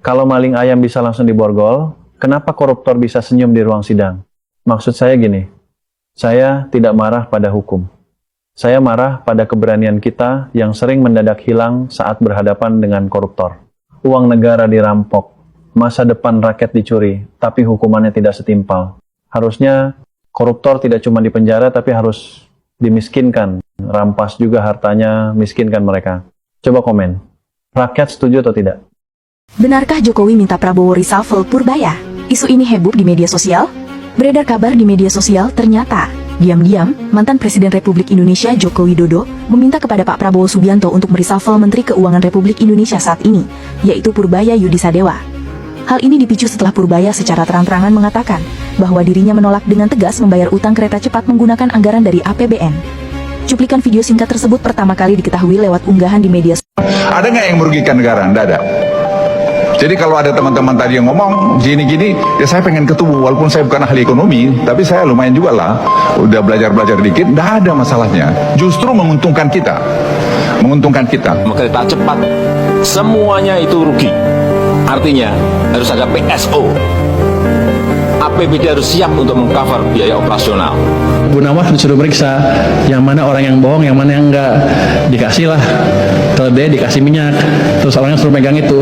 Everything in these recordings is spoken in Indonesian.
Kalau maling ayam bisa langsung diborgol, kenapa koruptor bisa senyum di ruang sidang? Maksud saya gini, saya tidak marah pada hukum. Saya marah pada keberanian kita yang sering mendadak hilang saat berhadapan dengan koruptor. Uang negara dirampok, masa depan rakyat dicuri, tapi hukumannya tidak setimpal. Harusnya koruptor tidak cuma dipenjara, tapi harus dimiskinkan. Rampas juga hartanya, miskinkan mereka. Coba komen, rakyat setuju atau tidak? Benarkah Jokowi minta Prabowo reshuffle Purbaya? Isu ini heboh di media sosial. Beredar kabar di media sosial, ternyata diam-diam mantan Presiden Republik Indonesia Joko Widodo meminta kepada Pak Prabowo Subianto untuk mereshuffle Menteri Keuangan Republik Indonesia saat ini, yaitu Purbaya Yudi Sadewa. Hal ini dipicu setelah Purbaya secara terang-terangan mengatakan bahwa dirinya menolak dengan tegas membayar utang kereta cepat menggunakan anggaran dari APBN. Cuplikan video singkat tersebut pertama kali diketahui lewat unggahan di media sosial. Ada nggak yang merugikan negara? Nggak ada. Jadi kalau ada teman-teman tadi yang ngomong gini-gini, ya saya pengen ketemu, walaupun saya bukan ahli ekonomi, tapi saya lumayan juga lah, udah belajar-belajar dikit, nggak ada masalahnya. Justru menguntungkan kita, Kereta cepat, semuanya itu rugi. Artinya harus ada PSO. APBD harus siap untuk mengcover biaya operasional. Bu Nawang disuruh periksa yang mana orang yang bohong, yang mana yang enggak, dikasih lah. Kalau dia dikasih minyak, terus orangnya suruh megang itu.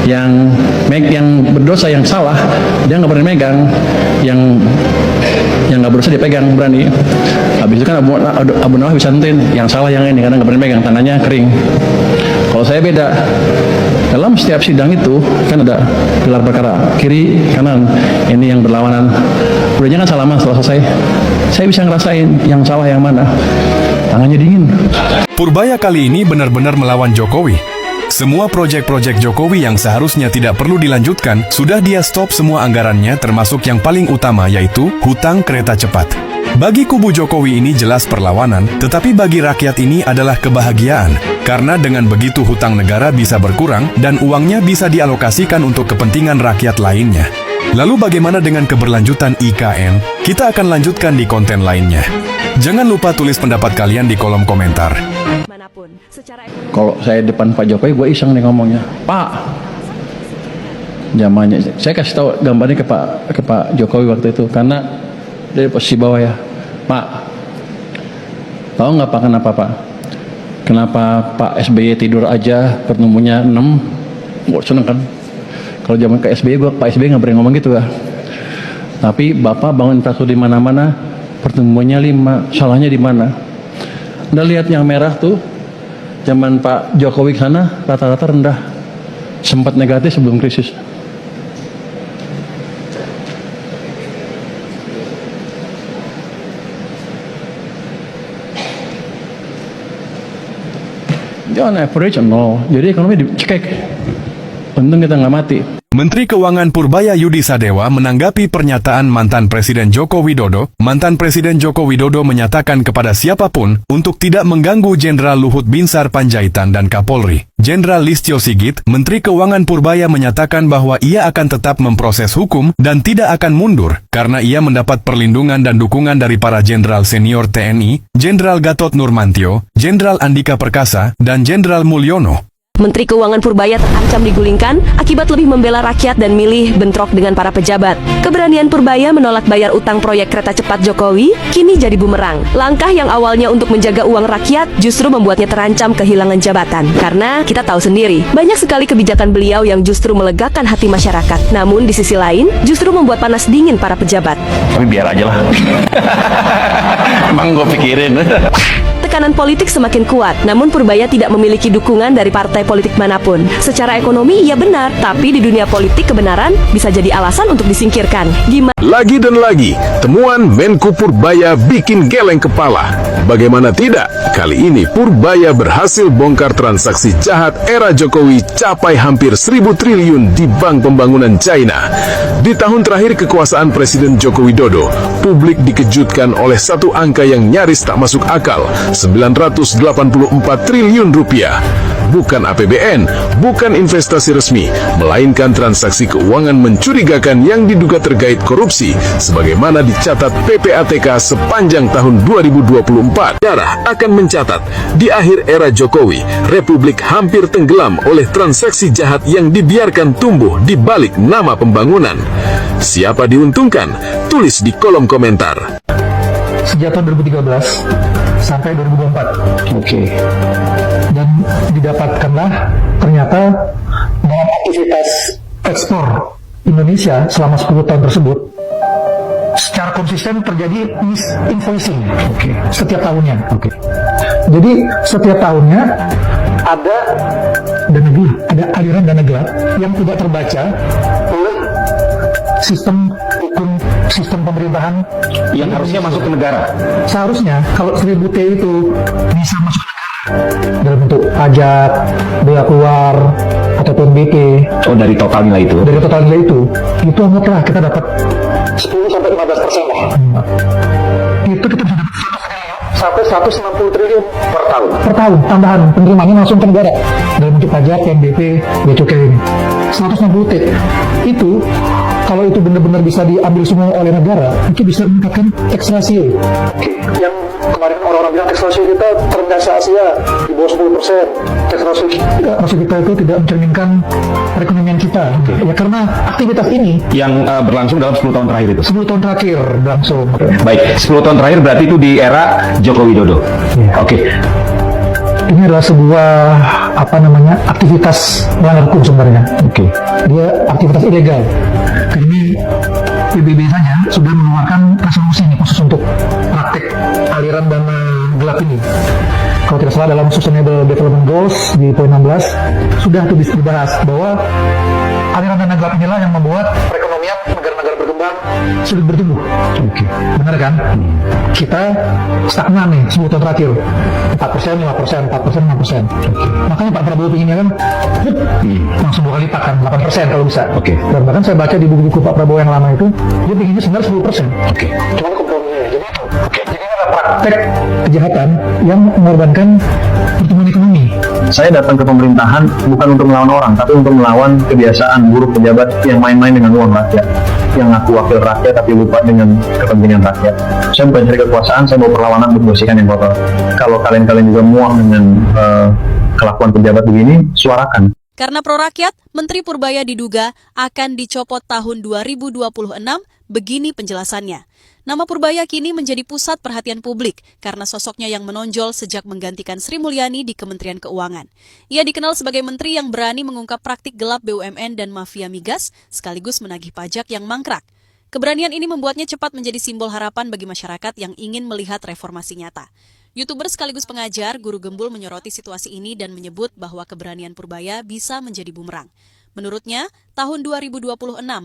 Yang berdosa, yang salah, dia nggak berani megang. Yang nggak berdosa dia pegang, berani. Habis itu kan Abu Nawang bisa nentuin yang salah yang ini karena nggak berani megang, tangannya kering. Kalau saya beda. Dalam setiap sidang itu kan ada gelar perkara kiri kanan, ini yang berlawanan. Udah jangan salaman setelah selesai. Saya bisa ngerasain yang salah yang mana. Tangannya dingin. Purbaya kali ini benar-benar melawan Jokowi. Semua proyek-proyek Jokowi yang seharusnya tidak perlu dilanjutkan sudah dia stop semua anggarannya, termasuk yang paling utama yaitu hutang kereta cepat. Bagi kubu Jokowi ini jelas perlawanan, tetapi bagi rakyat ini adalah kebahagiaan. Karena dengan begitu hutang negara bisa berkurang dan uangnya bisa dialokasikan untuk kepentingan rakyat lainnya. Lalu bagaimana dengan keberlanjutan IKN? Kita akan lanjutkan di konten lainnya. Jangan lupa tulis pendapat kalian di kolom komentar. Kalau saya depan Pak Jokowi, gue iseng nih ngomongnya, Pak. Zamannya saya kasih tahu gambarnya ke Pak Jokowi waktu itu, karena dari posisi bawah ya, Pak. Tahu nggak Pak kenapa Pak? Kenapa Pak SBY tidur aja pertemuannya 6? Gue seneng kan? Kalau zaman ke SBY, Pak SBY nggak berani ngomong gitu ya. Tapi Bapak bangun infrastruktur di mana-mana, pertemuannya 5. Salahnya di mana? Anda lihat yang merah tuh, zaman Pak Jokowi sana rata-rata rendah, sempat negatif sebelum krisis. Jangan average nol, jadi ekonomi dicekek. Untung kita nggak mati. Menteri Keuangan Purbaya Yudi Sadewa menanggapi pernyataan mantan Presiden Joko Widodo. Mantan Presiden Joko Widodo menyatakan kepada siapapun untuk tidak mengganggu Jenderal Luhut Binsar Panjaitan dan Kapolri. Jenderal Listio Sigit, Menteri Keuangan Purbaya menyatakan bahwa ia akan tetap memproses hukum dan tidak akan mundur karena ia mendapat perlindungan dan dukungan dari para jenderal senior TNI, Jenderal Gatot Nurmantio, Jenderal Andika Perkasa, dan Jenderal Mulyono. Menteri Keuangan Purbaya terancam digulingkan akibat lebih membela rakyat dan milih bentrok dengan para pejabat. Keberanian Purbaya menolak bayar utang proyek kereta cepat Jokowi kini jadi bumerang. Langkah yang awalnya untuk menjaga uang rakyat justru membuatnya terancam kehilangan jabatan. Karena kita tahu sendiri, banyak sekali kebijakan beliau yang justru melegakan hati masyarakat. Namun di sisi lain, justru membuat panas dingin para pejabat. Tapi biar aja lah. Emang gue pikirin. Tekanan politik semakin kuat, namun Purbaya tidak memiliki dukungan dari partai politik manapun. Secara ekonomi ia benar, tapi di dunia politik kebenaran bisa jadi alasan untuk disingkirkan. Lagi dan lagi, temuan Menko Purbaya bikin geleng kepala. Bagaimana tidak? Kali ini Purbaya berhasil bongkar transaksi jahat era Jokowi capai hampir 1.000 triliun di Bank Pembangunan China. Di tahun terakhir kekuasaan Presiden Joko Widodo, publik dikejutkan oleh satu angka yang nyaris tak masuk akal. 984 triliun rupiah. Bukan APBN, bukan investasi resmi, melainkan transaksi keuangan mencurigakan yang diduga terkait korupsi, sebagaimana dicatat PPATK sepanjang tahun 2024. Sejarah akan mencatat, di akhir era Jokowi, Republik hampir tenggelam oleh transaksi jahat yang dibiarkan tumbuh di balik nama pembangunan. Siapa diuntungkan? Tulis di kolom komentar. Sejak tahun 2013 sampai 2024. Oke. Dan didapatkanlah ternyata dalam aktivitas ekspor Indonesia selama 10 tahun tersebut secara konsisten terjadi misinvoicing. Setiap tahunnya. Jadi setiap tahunnya ada dana gelap, ada aliran dana gelap yang tidak terbaca oleh sistem hukum, sistem pemerintahan yang harusnya masuk ke negara. Seharusnya kalau 1000 T itu bisa masuk ke negara dalam bentuk pajak, bea keluar, ataupun BP. Oh, dari total nilai itu? Dari total nilai itu anggaplah kita dapat 10-15% lah. Itu kita bisa dapat sampai 160 triliun per tahun. Per tahun, tambahan penerimaannya langsung ke negara dalam bentuk pajak, PNBP, bea cukai ini. 160 T. Itu kalau itu benar-benar bisa diambil semua oleh negara, itu bisa meningkatkan tax ratio. Yang kemarin orang-orang bilang tax ratio kita terendah se-Asia, di bawah 10%. Tax ratio kita itu tidak mencerminkan perekonomian kita. Ya karena aktivitas ini yang berlangsung dalam 10 tahun terakhir itu. 10 tahun terakhir berlangsung. Baik, 10 tahun terakhir berarti itu di era Joko Widodo. Oke. Ini adalah sebuah aktivitas melanggar hukum sebenarnya. Dia aktivitas ilegal. Karena PBB saja sudah mengeluarkan resolusi ini khusus untuk praktik aliran dana gelap ini. Kalau tidak salah dalam Sustainable Development Goals di poin 16 sudah itu dibahas bahwa aliran dana gelap inilah yang membuat perekonomian negara-negara berkembang sulit bertumbuh. Benar kan? Kita stagnan nih 10 tahun terakhir. 4%, 5%, 4%, 5%. Makanya Pak Prabowo pinginnya kan langsung 2 kali lipat kan, 8% kalau bisa. Dan bahkan saya baca di buku-buku Pak Prabowo yang lama itu, dia pinginnya sebenarnya 10%. Cuma komprominya. Jadi itu. Jadi ini adalah praktek kejahatan yang mengorbankan pertumbuhan ekonomi. Saya datang ke pemerintahan bukan untuk melawan orang, tapi untuk melawan kebiasaan buruk pejabat yang main-main dengan uang rakyat, yang ngaku wakil rakyat tapi lupa dengan kepentingan rakyat. Saya bukan cari kekuasaan, saya mau perlawanan untuk membersihkan yang kotor. Kalau kalian juga muak dengan kelakuan pejabat begini, suarakan. Karena pro-rakyat, Menteri Purbaya diduga akan dicopot tahun 2026, begini penjelasannya. Nama Purbaya kini menjadi pusat perhatian publik karena sosoknya yang menonjol sejak menggantikan Sri Mulyani di Kementerian Keuangan. Ia dikenal sebagai menteri yang berani mengungkap praktik gelap BUMN dan mafia migas, sekaligus menagih pajak yang mangkrak. Keberanian ini membuatnya cepat menjadi simbol harapan bagi masyarakat yang ingin melihat reformasi nyata. YouTuber sekaligus pengajar, Guru Gembul menyoroti situasi ini dan menyebut bahwa keberanian Purbaya bisa menjadi bumerang. Menurutnya, tahun 2026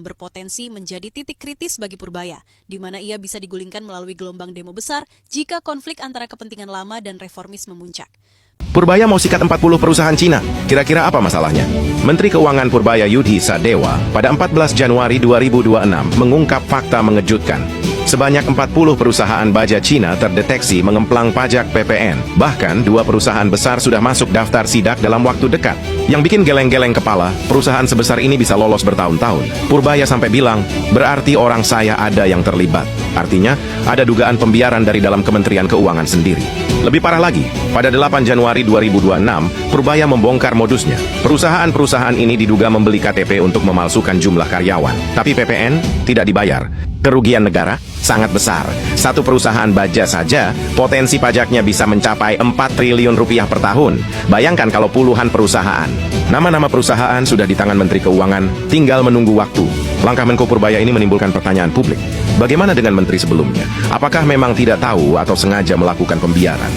berpotensi menjadi titik kritis bagi Purbaya, di mana ia bisa digulingkan melalui gelombang demo besar jika konflik antara kepentingan lama dan reformis memuncak. Purbaya mau sikat 40 perusahaan Cina. Kira-kira apa masalahnya? Menteri Keuangan Purbaya Yudhi Sadewa pada 14 Januari 2026 mengungkap fakta mengejutkan. Sebanyak 40 perusahaan baja Cina terdeteksi mengemplang pajak PPN. Bahkan 2 perusahaan besar sudah masuk daftar sidak dalam waktu dekat. Yang bikin geleng-geleng kepala, perusahaan sebesar ini bisa lolos bertahun-tahun. Purbaya sampai bilang, berarti orang saya ada yang terlibat. Artinya, ada dugaan pembiaran dari dalam Kementerian Keuangan sendiri. Lebih parah lagi, pada 8 Januari 2026, Purbaya membongkar modusnya. Perusahaan-perusahaan ini diduga membeli KTP untuk memalsukan jumlah karyawan. Tapi PPN tidak dibayar. Kerugian negara sangat besar. Satu perusahaan baja saja, potensi pajaknya bisa mencapai 4 triliun rupiah per tahun. Bayangkan kalau puluhan perusahaan. Nama-nama perusahaan sudah di tangan Menteri Keuangan, tinggal menunggu waktu. Langkah Menko Purbaya ini menimbulkan pertanyaan publik. Bagaimana dengan menteri sebelumnya? Apakah memang tidak tahu atau sengaja melakukan pembiaran?